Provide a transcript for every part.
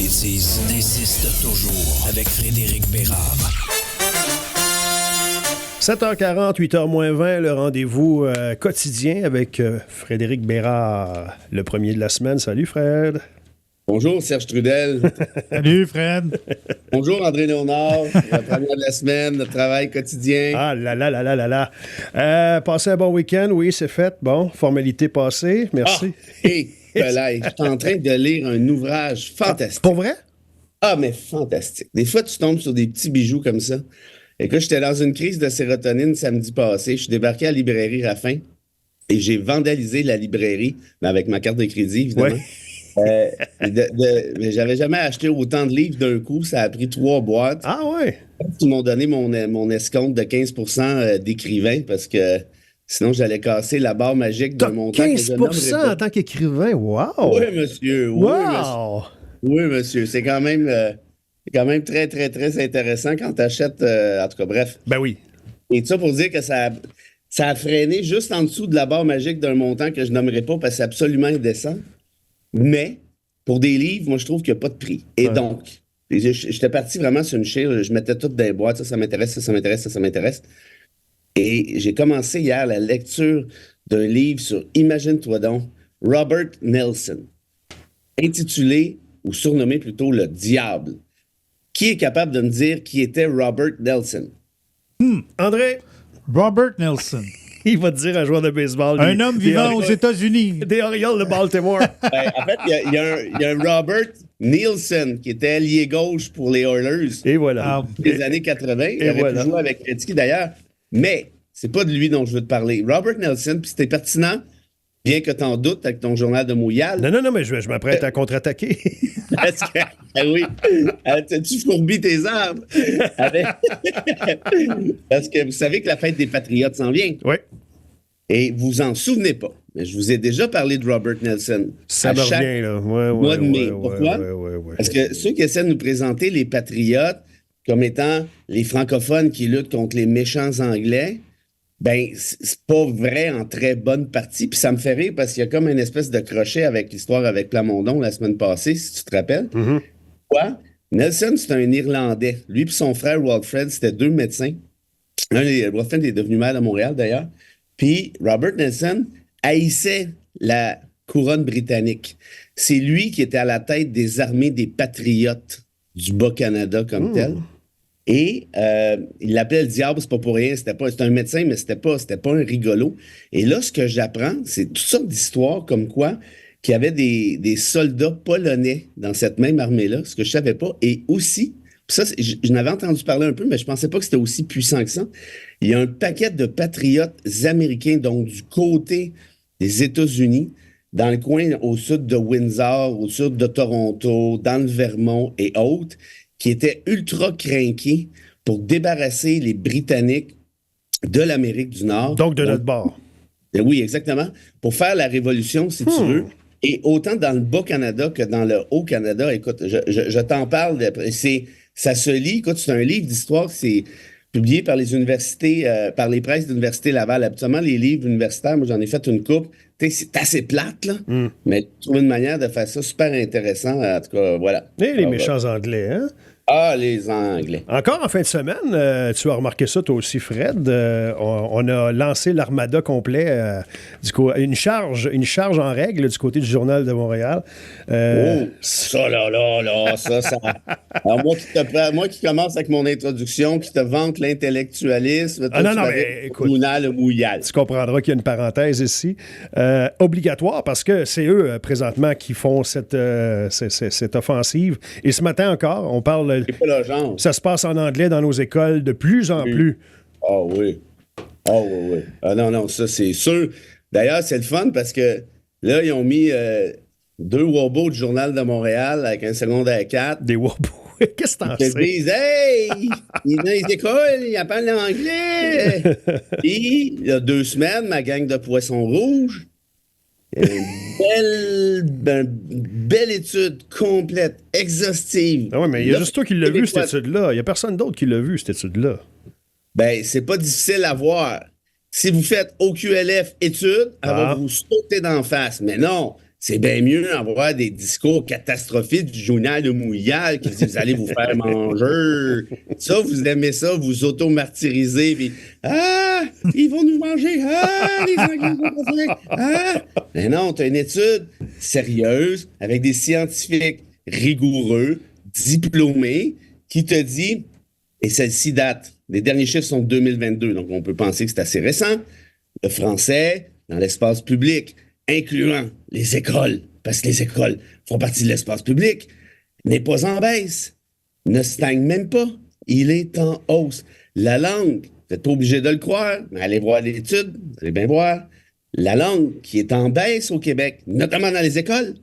bêtises n'existent toujours avec Frédéric Bérard. 7h40, 8h-20, le rendez-vous quotidien avec Frédéric Bérard, le premier de la semaine. Salut Fred. Bonjour Serge Trudel. Salut Fred. Bonjour André Léonard, la première de la semaine, notre travail quotidien. Ah là là là là là là. Passez un bon week-end, oui, c'est fait. Bon, formalité passée, merci. Hé, je suis en train de lire un ouvrage fantastique. Pour vrai? Ah, mais fantastique. Des fois, tu tombes sur des petits bijoux comme ça. Écoute, j'étais dans une crise de sérotonine samedi passé. Je suis débarqué à la librairie Raffin et j'ai vandalisé la librairie, mais avec ma carte de crédit, évidemment. Ouais. Mais j'avais jamais acheté autant de livres d'un coup. Ça a pris 3 boîtes. Ah ouais? Ils m'ont donné mon escompte de 15% d'écrivain parce que sinon, j'allais casser la barre magique d'un montant 15% en tant qu'écrivain? Wow! Oui, monsieur. Oui, wow! monsieur. Oui, monsieur. C'est quand même très, très, très intéressant quand tu achètes. En tout cas, bref. Ben oui. Et tout ça pour dire que ça a freiné juste en dessous de la barre magique d'un montant que je nommerai pas parce que c'est absolument indécent. Mais pour des livres, moi, je trouve qu'il n'y a pas de prix. Et donc, j'étais parti vraiment sur une chire. Je mettais tout dans les boîtes. Ça m'intéresse, ça m'intéresse, ça m'intéresse. Et j'ai commencé hier la lecture d'un livre sur, imagine-toi donc, Robert Nelson, intitulé, ou surnommé plutôt, Le Diable. Qui est capable de me dire qui était Robert Nelson? André? Robert Nelson. Il va te dire un joueur de baseball. Un homme vivant aux États-Unis. Des Orioles de Baltimore. En fait, il y a un Robert Nielsen qui était allié gauche pour les Oilers. Et voilà. Des années 80. Il aurait pu jouer avec Gretzky d'ailleurs. Mais c'est pas de lui dont je veux te parler. Robert Nelson, puis c'était pertinent, bien que t'en doutes avec ton journal de Montréal. Non, mais je m'apprête à contre-attaquer. Parce que, oui, tu fourbis tes arbres. Parce que vous savez que la fête des Patriotes s'en vient. Oui. Et vous en souvenez pas. Mais je vous ai déjà parlé de Robert Nelson. Ça me revient, là. Mois de mai. Pourquoi? Parce que ceux qui essaient de nous présenter les Patriotes comme étant les francophones qui luttent contre les méchants Anglais, ben, c'est pas vrai en très bonne partie. Puis ça me fait rire parce qu'il y a comme une espèce de crochet avec l'histoire avec Plamondon la semaine passée, si tu te rappelles. Mm-hmm. Quoi? Nelson, c'est un Irlandais. Lui et son frère Walfred, c'était 2 médecins. Walfred est devenu maire de Montréal, d'ailleurs. Puis Robert Nelson haïssait la couronne britannique. C'est lui qui était à la tête des armées des Patriotes du Bas-Canada comme tel. Et il l'appelait le diable, c'est pas pour rien. C'était un médecin, mais c'était pas un rigolo. Et là, ce que j'apprends, c'est toutes sortes d'histoires comme quoi qu'il y avait des soldats polonais dans cette même armée-là, ce que je savais pas. Et aussi, ça, je n'avais entendu parler un peu, mais je pensais pas que c'était aussi puissant que ça. Il y a un paquet de patriotes américains, donc du côté des États-Unis, dans le coin au sud de Windsor, au sud de Toronto, dans le Vermont et autres, qui étaient ultra crinqués pour débarrasser les Britanniques de l'Amérique du Nord. Donc, de notre bord. Oui, exactement. Pour faire la révolution, si tu veux. Et autant dans le Bas-Canada que dans le Haut-Canada, écoute, je t'en parle. Ça se lit. Écoute, c'est un livre d'histoire. C'est publié par les universités, par les presses d'Université Laval. Habituellement, les livres universitaires, moi, j'en ai fait une couple. C'est assez plate, là. Mais trouver une manière de faire ça super intéressant. En tout cas, voilà. Et les méchants Anglais, hein? Ah, les Anglais. Encore en fin de semaine, tu as remarqué ça toi aussi, Fred, on a lancé l'armada complet, une charge en règle du côté du Journal de Montréal. Ça. Alors, moi qui commence avec mon introduction, qui te vante l'intellectualisme, mais écoute, le mouillal. Tu comprendras qu'il y a une parenthèse ici. Obligatoire, parce que c'est eux, présentement, qui font cette offensive. Et ce matin encore, on parle... C'est pas le genre. Ça se passe en anglais dans nos écoles de plus en plus. Ah oui. Oui. Ah non, ça c'est sûr. D'ailleurs, c'est le fun parce que là, ils ont mis 2 wobos du Journal de Montréal avec un secondaire 4. Des wobos. Qu'est-ce que t'en sais? Ils disent, hey, dans les écoles, ils apprennent l'anglais. Puis, il y a 2 semaines, ma gang de poissons rouges, une belle étude complète, exhaustive. Ah oui, mais il y a juste toi qui l'as vu, cette étude-là. Il n'y a personne d'autre qui l'a vu, cette étude-là. Ben, c'est pas difficile à voir. Si vous faites OQLF études, elle va vous sauter d'en face. Mais non, c'est bien mieux avoir des discours catastrophiques du journal de Montréal qui dit vous allez vous faire manger. Ça, vous aimez ça, vous auto-martyrisez. Puis, ils vont nous manger. Les Anglais vont passer. Mais non, tu as une étude sérieuse avec des scientifiques rigoureux, diplômés, qui te dit, et celle-ci date, les derniers chiffres sont de 2022, donc on peut penser que c'est assez récent, le français dans l'espace public, incluant les écoles, parce que les écoles font partie de l'espace public, n'est pas en baisse, ne stagne même pas, il est en hausse. La langue, vous n'êtes pas obligé de le croire, mais allez voir l'étude, vous allez bien voir, la langue qui est en baisse au Québec, notamment dans les écoles,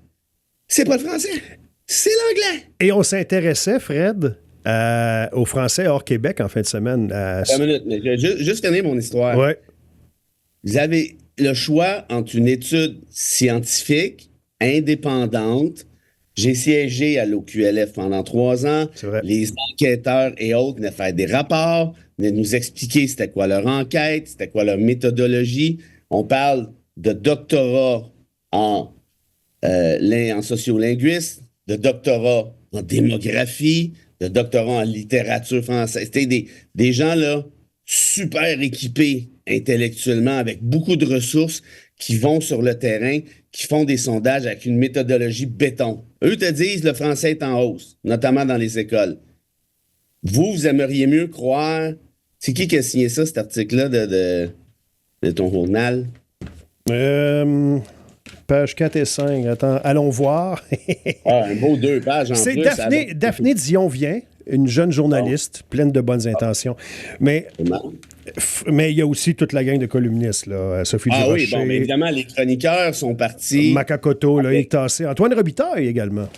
c'est pas le français, c'est l'anglais. Et on s'intéressait, Fred, au français hors Québec en fin de semaine. Une minute, mais je vais juste finir mon histoire. Ouais. Vous avez le choix entre une étude scientifique, indépendante. J'ai siégé à l'OQLF pendant 3 ans. C'est vrai. Les enquêteurs et autres venaient faire des rapports, venaient nous expliquer c'était quoi leur enquête, c'était quoi leur méthodologie. On parle de doctorat en sociolinguisme, de doctorat en démographie, de doctorat en littérature française. C'était des gens là super équipés intellectuellement, avec beaucoup de ressources, qui vont sur le terrain, qui font des sondages avec une méthodologie béton. Eux te disent le français est en hausse, notamment dans les écoles. Vous aimeriez mieux croire... C'est qui a signé ça, cet article-là de ton journal? Page 4 et 5. Attends, allons voir. Un beau 2 pages en C'est plus. Daphné Dion-Vient, une jeune journaliste pleine de bonnes intentions. Mais il y a aussi toute la gang de columnistes, là. Sophie Durocher. Oui, bon, mais évidemment, les chroniqueurs sont partis. Macacoto, Loïc Tassé, Antoine Robitaille également.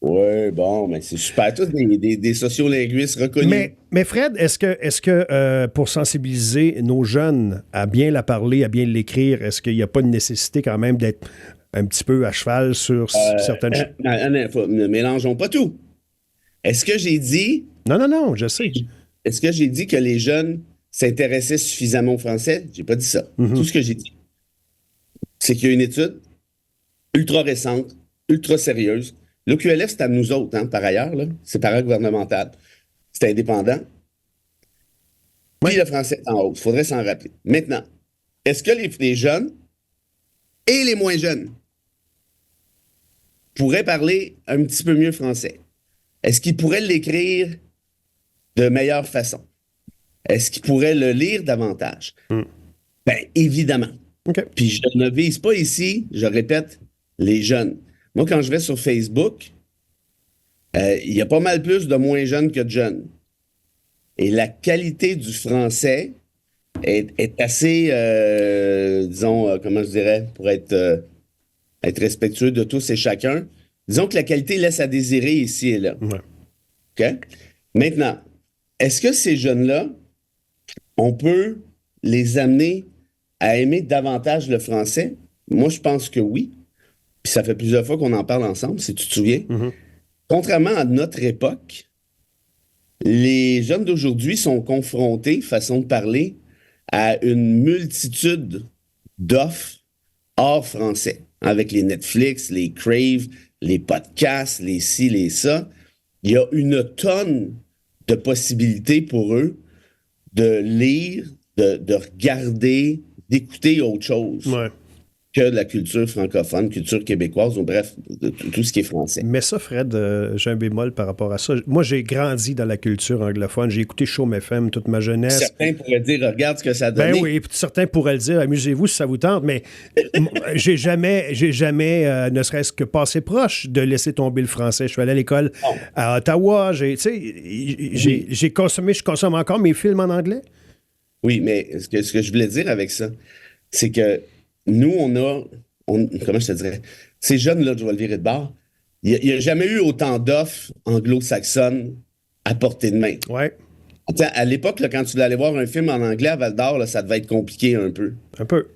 Oui, bon, mais c'est super. Tous des sociolinguistes reconnus. Mais Fred, est-ce que pour sensibiliser nos jeunes à bien la parler, à bien l'écrire, est-ce qu'il n'y a pas une nécessité quand même d'être un petit peu à cheval sur certaines choses? Ne mélangeons pas tout. Est-ce que j'ai dit... Non, je sais. Est-ce que j'ai dit que les jeunes s'intéressaient suffisamment au français? J'ai pas dit ça. Tout ce que j'ai dit, c'est qu'il y a une étude ultra récente, ultra sérieuse. L'OQLF, c'est à nous autres, hein, par ailleurs. Là. C'est paragouvernemental. C'est indépendant. Puis le français est en hausse. Il faudrait s'en rappeler. Maintenant, est-ce que les jeunes et les moins jeunes pourraient parler un petit peu mieux français? Est-ce qu'ils pourraient l'écrire de meilleure façon? Est-ce qu'ils pourraient le lire davantage? Bien, évidemment. OK. Puis je ne vise pas ici, je répète, les jeunes. Moi, quand je vais sur Facebook, il y a pas mal plus de moins jeunes que de jeunes. Et la qualité du français est assez, disons, comment je dirais, pour être respectueux de tous et chacun, disons que la qualité laisse à désirer ici et là. Ouais. OK? Maintenant, est-ce que ces jeunes-là, on peut les amener à aimer davantage le français? Moi, je pense que oui. Puis ça fait plusieurs fois qu'on en parle ensemble, si tu te souviens. Contrairement à notre époque, les jeunes d'aujourd'hui sont confrontés, façon de parler, à une multitude d'offres hors français, avec les Netflix, les Crave, les podcasts, les ci, les ça. Il y a une tonne de possibilités pour eux de lire, de regarder, d'écouter autre chose. Ouais. Que de la culture francophone, culture québécoise, ou bref, de tout ce qui est français. Mais ça, Fred, j'ai un bémol par rapport à ça. Moi, j'ai grandi dans la culture anglophone. J'ai écouté Chaume FM toute ma jeunesse. Certains pourraient dire, regarde ce que ça donne. Ben oui, puis certains pourraient le dire, amusez-vous si ça vous tente, mais j'ai jamais, ne serait-ce que passé proche de laisser tomber le français. Je suis allé à l'école à Ottawa. Je consomme encore mes films en anglais. Oui, mais ce que je voulais dire avec ça, c'est que nous, comment je te dirais, ces jeunes-là, je vais le virer de bord, il n'y a jamais eu autant d'offres anglo-saxonnes à portée de main. Ouais. À l'époque, là, quand tu voulais aller voir un film en anglais à Val-d'Or, là, ça devait être compliqué un peu. Un peu.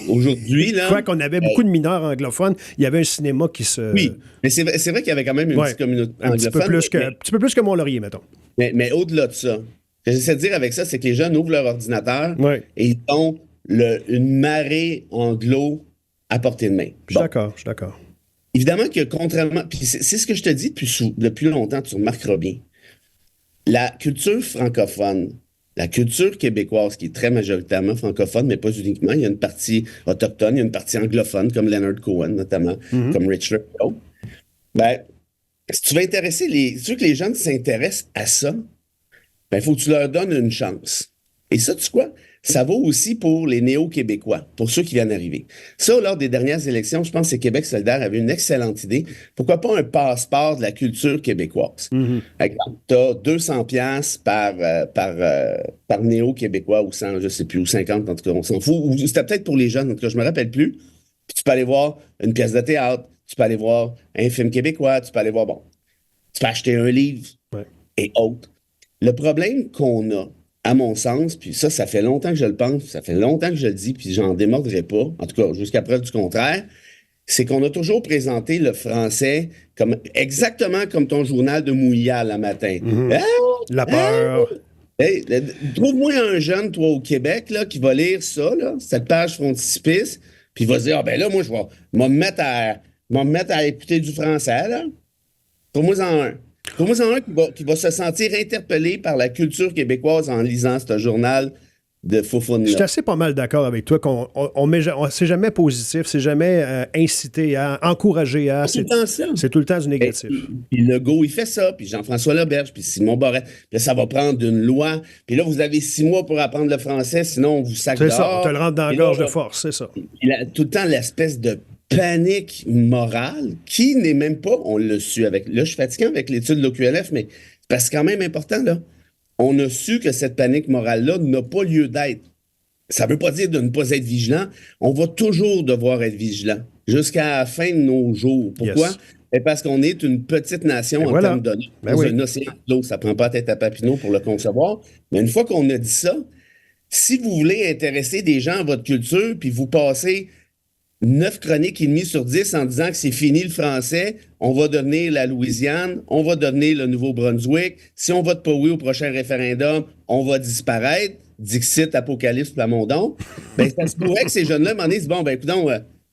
Aujourd'hui, là... Je crois qu'on avait beaucoup de mineurs anglophones. Il y avait un cinéma qui se... Oui, mais c'est vrai qu'il y avait quand même une petite communauté anglophone. Un petit peu plus que Mont-Laurier, mettons. Mais au-delà de ça, ce que j'essaie de dire avec ça, c'est que les jeunes ouvrent leur ordinateur et ils ont une marée anglo à portée de main. Je suis d'accord. évidemment que contrairement, puis c'est ce que je te dis depuis longtemps, tu remarqueras bien. La culture francophone, la culture québécoise, qui est très majoritairement francophone, mais pas uniquement, il y a une partie autochtone, il y a une partie anglophone, comme Leonard Cohen, notamment, comme Richard. Ben, si tu veux que les gens s'intéressent à ça, ben, il faut que tu leur donnes une chance. Et ça, tu sais quoi? Ça vaut aussi pour les néo-québécois, pour ceux qui viennent d'arriver. Ça, lors des dernières élections, je pense que Québec solidaire avait une excellente idée. Pourquoi pas un passeport de la culture québécoise? Tu as 200 piastres par néo-québécois ou 100, je sais plus, ou 50, en tout cas, on s'en fout. Ou c'était peut-être pour les jeunes, en tout cas, je me rappelle plus. Puis tu peux aller voir une pièce de théâtre, tu peux aller voir un film québécois, tu peux aller voir, tu peux acheter un livre et autres. Le problème qu'on a, à mon sens, puis ça fait longtemps que je le pense, ça fait longtemps que je le dis, puis j'en démordrai pas, en tout cas jusqu'à preuve du contraire, c'est qu'on a toujours présenté le français comme exactement comme ton journal de Mouillat le matin. La peur. Hey, trouve-moi un jeune, toi, au Québec, là, qui va lire ça, là, cette page frontispice, puis il va se dire, ah ben là, moi, je vais me mettre à écouter du français, là. Trouve-moi-en un. Trouve-moi-en un qui va se sentir interpellé par la culture québécoise en lisant ce journal de Foufoune-là. Je suis assez pas mal d'accord avec toi c'est jamais positif, c'est jamais incité à, encouragé à. C'est tout le temps du négatif. Puis Legault, il fait ça, puis Jean-François Leberge, puis Simon Barrette. Puis là, ça va prendre une loi. Puis là, vous avez 6 mois pour apprendre le français, sinon on vous sac dehors. C'est ça, on te le rentre dans la gorge de force, c'est ça. Tout le temps, l'espèce de panique morale qui n'est même pas, on l'a su avec, là je suis fatigué avec l'étude de l'OQLF, mais parce que c'est quand même important, là, on a su que cette panique morale-là n'a pas lieu d'être. Ça ne veut pas dire de ne pas être vigilant, on va toujours devoir être vigilant jusqu'à la fin de nos jours. Pourquoi? Yes. Parce qu'on est une petite nation en termes de dans un océan d'eau, ça ne prend pas tête à Papineau pour le concevoir, mais une fois qu'on a dit ça, si vous voulez intéresser des gens à votre culture, puis vous passez 9 chroniques et demie sur 10 en disant que c'est fini le français, on va devenir la Louisiane, on va devenir le Nouveau-Brunswick. Si on vote pas oui au prochain référendum, on va disparaître. Dixit, Apocalypse, Plamondon. Ben, ça se pourrait que ces jeunes-là m'en disent, bon, ben, écoutons,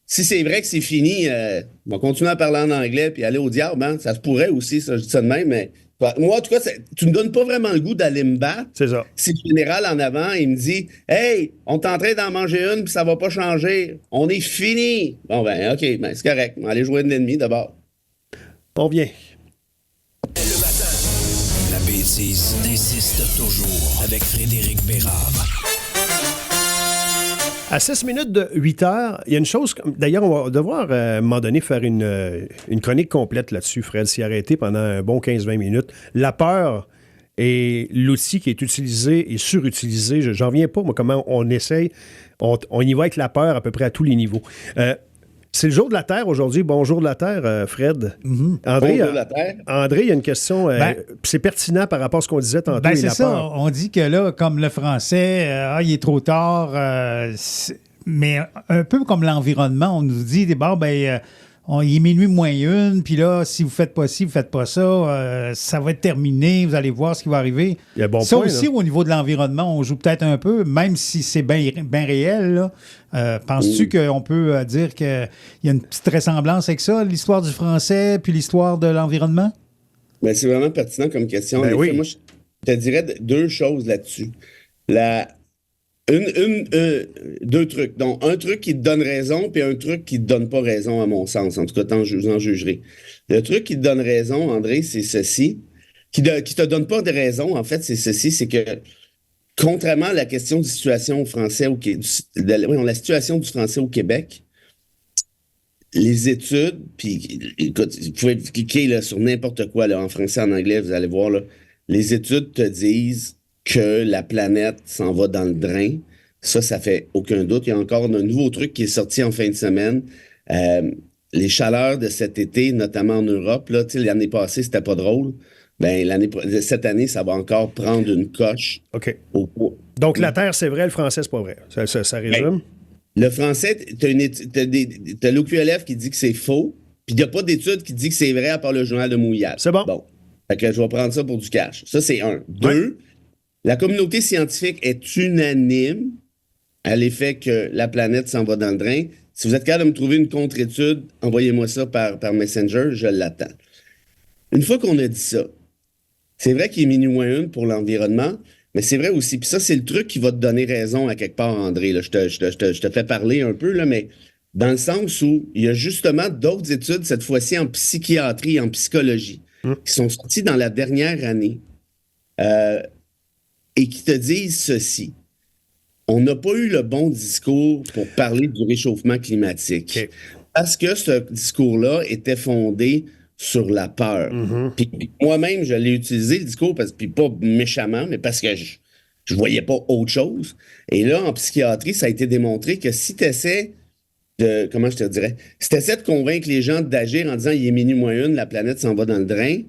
si c'est vrai que c'est fini, on va continuer à parler en anglais puis aller au diable. Hein? Ça se pourrait aussi, ça, je dis ça de même, mais moi, en tout cas, tu me donnes pas vraiment le goût d'aller me battre. C'est ça. Si le général en avant, il me dit « Hey, on est en train d'en manger une puis ça va pas changer. On est fini. » Bon, ben, OK, ben, c'est correct. On va aller jouer de l'ennemi d'abord. On vient. Le matin, la bêtise insiste toujours avec Frédéric Bérard. À 6 minutes de 8 heures, il y a une chose... D'ailleurs, on va devoir, à un moment donné, faire une chronique complète là-dessus, Fred, s'y arrêter pendant un bon 15-20 minutes. La peur est l'outil qui est utilisé et surutilisé. J'en reviens pas, moi, comment on essaye. On y va avec la peur à peu près à tous les niveaux. C'est le jour de la Terre aujourd'hui. Bonjour de la Terre, Fred. André, bonjour de la Terre. André, il y a une question. C'est pertinent par rapport à ce qu'on disait tantôt. C'est ça. On dit que là, comme le français, il est trop tard. Mais un peu comme l'environnement, on nous dit, bon, il est minuit moins une, puis là, si vous faites pas ci, vous faites pas ça, ça va être terminé, vous allez voir ce qui va arriver. Il y a bon ça point, aussi, là. Au niveau de l'environnement, on joue peut-être un peu, même si c'est bien réel. Là. Penses-tu qu'on peut dire qu'il y a une petite ressemblance avec ça, l'histoire du français puis l'histoire de l'environnement? Ben, c'est vraiment pertinent comme question. Ben oui. Moi, je te dirais 2 choses là-dessus. Deux trucs. Donc, un truc qui te donne raison, puis un truc qui te donne pas raison, à mon sens. En tout cas, vous en jugerez. Le truc qui te donne raison, André, c'est ceci. Qui te donne pas de raison, en fait, c'est ceci, c'est que, contrairement à la question de situation français la situation du français au Québec, les études, puis écoute, vous pouvez cliquer là, sur n'importe quoi, là, en français, en anglais, vous allez voir, là, les études te disent que la planète s'en va dans le drain. Ça fait aucun doute. Il y a encore un nouveau truc qui est sorti en fin de semaine. Les chaleurs de cet été, notamment en Europe, là, l'année passée, c'était pas drôle. Ben, cette année, ça va encore prendre une coche. OK. Donc, la Terre, c'est vrai, le français, c'est pas vrai. Ça résume? Le français, t'as l'OQLF qui dit que c'est faux, puis il n'y a pas d'étude qui dit que c'est vrai à part le journal de Mouillat. C'est bon. Bon. Fait que je vais prendre ça pour du cash. Ça, c'est 1. 2, la communauté scientifique est unanime à l'effet que la planète s'en va dans le drain. Si vous êtes capable de me trouver une contre-étude, envoyez-moi ça par Messenger, je l'attends. Une fois qu'on a dit ça, c'est vrai qu'il est minuit moins une pour l'environnement, mais c'est vrai aussi, puis ça, c'est le truc qui va te donner raison à quelque part, André. Là. Je te fais parler un peu, là, mais dans le sens où il y a justement d'autres études, cette fois-ci en psychiatrie, en psychologie, qui sont sorties dans la dernière année et qui te disent ceci. On n'a pas eu le bon discours pour parler du réchauffement climatique. Okay. Parce que ce discours-là était fondé sur la peur. Puis moi-même, je l'ai utilisé, le discours, puis pas méchamment, mais parce que je voyais pas autre chose. Et là, en psychiatrie, ça a été démontré que si tu essaies de, comment je te dirais, si tu essaies de convaincre les gens d'agir en disant « il est minuit moins une, la planète s'en va dans le drain »,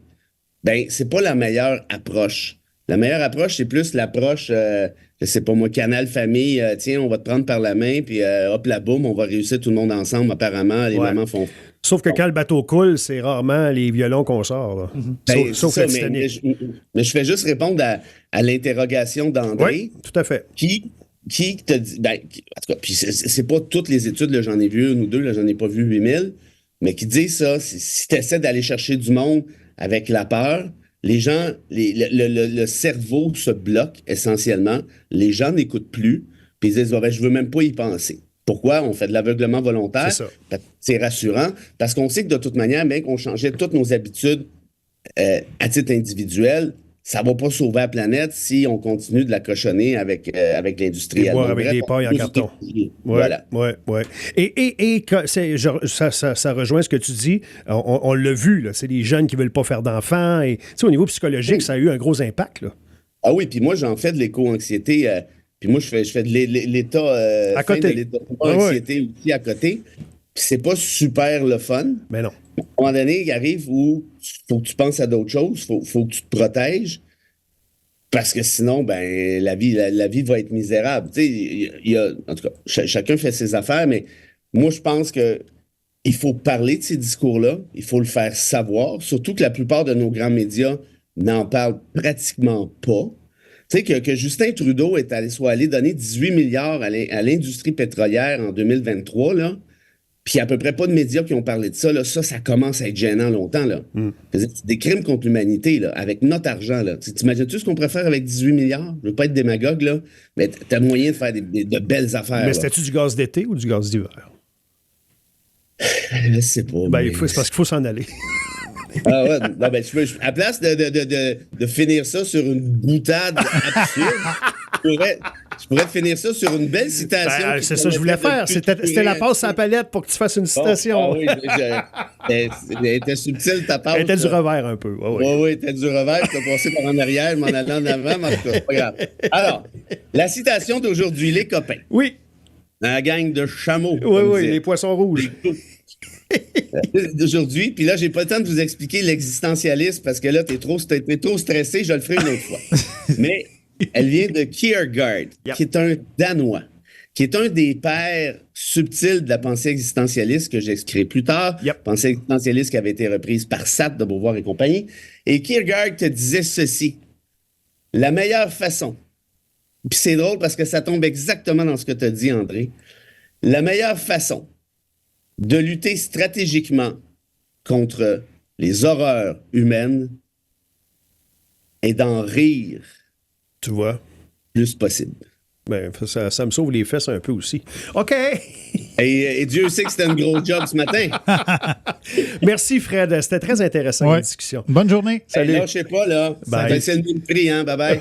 ben c'est pas la meilleure approche. La meilleure approche, c'est plus l'approche, je sais pas moi, canal famille, tiens, on va te prendre par la main, puis hop, la boum, on va réussir tout le monde ensemble, apparemment, les mamans font... Sauf que quand le bateau coule, c'est rarement les violons qu'on sort. Là. Ben, sauf ça, mais je fais juste répondre à l'interrogation d'André. Oui, tout à fait. Qui te dit... Ben, en tout cas, puis c'est pas toutes les études, là, j'en ai vu une ou deux, là, j'en ai pas vu 8000, mais qui dit ça, si tu essaies d'aller chercher du monde avec la peur, les gens, le cerveau se bloque essentiellement, les gens n'écoutent plus, puis ils disent ben, je veux même pas y penser. Pourquoi? On fait de l'aveuglement volontaire. C'est rassurant, parce qu'on sait que de toute manière, même qu'on changeait toutes nos habitudes à titre individuel, ça ne va pas sauver la planète si on continue de la cochonner avec l'industrie. Boire avec des pailles en carton. Voilà. Oui. Et ça rejoint ce que tu dis. On l'a vu, là, c'est des jeunes qui ne veulent pas faire d'enfants. Et au niveau psychologique, ça a eu un gros impact. Là. Ah oui, puis moi, j'en fais de l'éco-anxiété. Puis moi, je fais de l'état à côté. De l'état-anxiété aussi à côté. Puis c'est pas super le fun. Mais non. À un moment donné, il arrive où il faut que tu penses à d'autres choses, faut que tu te protèges, parce que sinon, ben la vie va être misérable. Tu sais, en tout cas, chacun fait ses affaires, mais moi, je pense que il faut parler de ces discours-là, il faut le faire savoir, surtout que la plupart de nos grands médias n'en parlent pratiquement pas. Tu sais, que Justin Trudeau soit allé donner 18 milliards à l'industrie pétrolière en 2023, là, puis à peu près pas de médias qui ont parlé de ça, là, ça commence à être gênant longtemps, là. C'est des crimes contre l'humanité, là, avec notre argent, là. T'imagines-tu ce qu'on pourrait faire avec 18 milliards? Je veux pas être démagogue, là, mais t'as moyen de faire de belles affaires. Mais c'était-tu du gaz d'été ou du gaz d'hiver? Je sais pas. Ben, c'est parce qu'il faut s'en aller. Ah ouais, non, ben, à place de finir ça sur une boutade absurde, je pourrais finir ça sur une belle citation. Ben, c'est ça que je voulais faire. C'était la passe à la palette pour que tu fasses une citation. Oui, elle était subtile, ta passe. Elle était du revers un peu. Oui, elle était du revers. Tu as passé par en arrière, m'en allant en avant, mais en tout cas, c'est pas grave. Alors, la citation d'aujourd'hui, les copains. Oui. La gang de chameaux. Oui, les poissons rouges. D'aujourd'hui, puis là, j'ai pas le temps de vous expliquer l'existentialisme parce que là, t'es trop stressé, je le ferai une autre fois. Mais elle vient de Kierkegaard, qui est un Danois, qui est un des pères subtils de la pensée existentialiste que j'expliquerai plus tard. Pensée existentialiste qui avait été reprise par Sartre de Beauvoir et compagnie. Et Kierkegaard te disait ceci. La meilleure façon, puis c'est drôle parce que ça tombe exactement dans ce que tu as dit, André. La meilleure façon de lutter stratégiquement contre les horreurs humaines est d'en rire. Tu vois? Plus possible. Ben, ça me sauve les fesses un peu aussi. OK! Et Dieu sait que c'était un gros job ce matin. Merci, Fred. C'était très intéressant, la discussion. Bonne journée. Salut. Là, je sais pas, là. C'est le même prix, hein? Bye-bye.